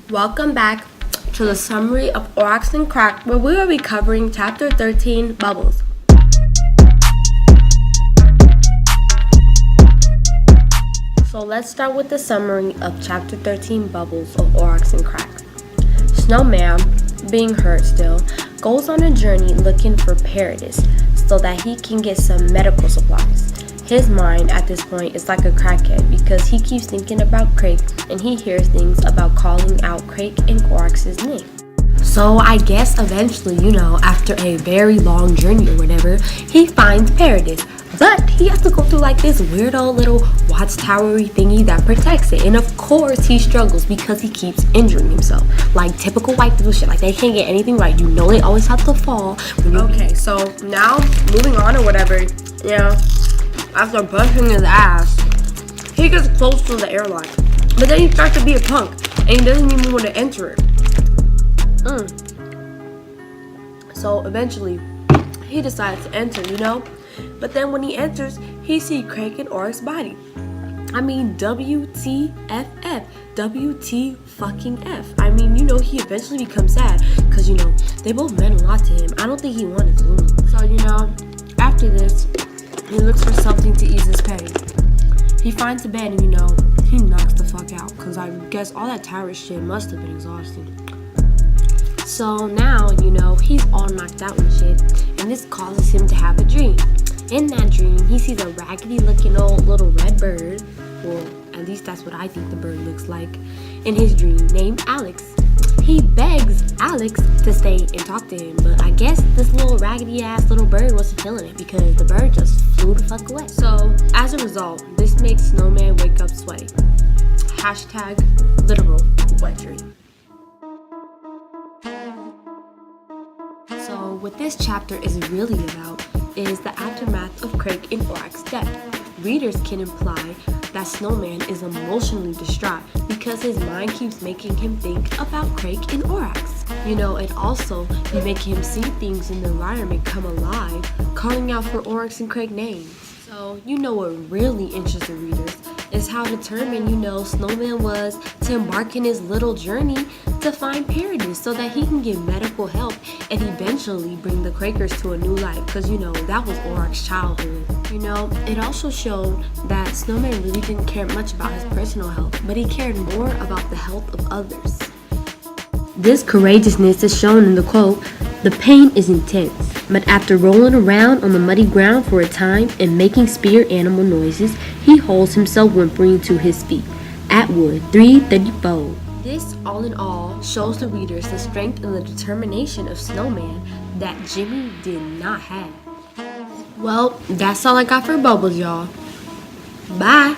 Welcome back to the summary of Orynx and Crake, where we will be covering Chapter 13, Bubbles. So let's start with the summary of Chapter 13, Bubbles of Orynx and Crake. Snowman, being hurt still, goes on a journey looking for Paradise so that he can get some medical supplies. His mind at this point is like a crackhead because he keeps thinking about Crake and he hears things about calling out Crake and Orynx's name. So I guess eventually, after a very long journey or whatever, he finds Paradise. But he has to go through like this weirdo little watchtowery thingy that protects it. And of course he struggles because he keeps injuring himself. Like typical white people shit. Like they can't get anything right. They always have to fall. Okay, so now moving on or whatever, after busting his ass, he gets close to the airline. But then he starts to be a punk and he doesn't even want to enter it. So eventually he decides to enter, But then when he enters, he sees Crake and Orynx's body. I mean, WTFF. WT-fucking-F. I mean, he eventually becomes sad because, they both meant a lot to him. I don't think he wanted to lose them. So, after this, he looks for something to ease his pain. He finds a bed and, he knocks the fuck out because I guess all that tower shit must have been exhausting. So now, he's all knocked out and shit, and this causes him to have a dream. In that dream, he sees a raggedy-looking old little red bird, well, at least that's what I think the bird looks like, in his dream, named Alex. He begs Alex to stay and talk to him, but I guess this little raggedy-ass little bird wasn't feeling it because the bird just flew the fuck away. So, as a result, this makes Snowman wake up sweaty. Hashtag literal wet dream. So what this chapter is really about is the aftermath of Crake and Orynx's death. Readers can imply that Snowman is emotionally distraught because his mind keeps making him think about Crake and Orynx. And also be making him see things in the environment come alive, calling out for Orynx and Crake names. So, what really interests the readers is how determined, Snowman was to embark in his little journey to find Paradise so that he can get medical help and eventually bring the Crakers to a new life because, that was Orynx's childhood. It also showed that Snowman really didn't care much about his personal health, but he cared more about the health of others. This courageousness is shown in the quote, "The pain is intense, but after rolling around on the muddy ground for a time and making spirit animal noises, he holds himself whimpering to his feet." Atwood 334. This, all in all, shows the readers the strength and the determination of Snowman that Jimmy did not have. Well, that's all I got for Bubbles, y'all. Bye!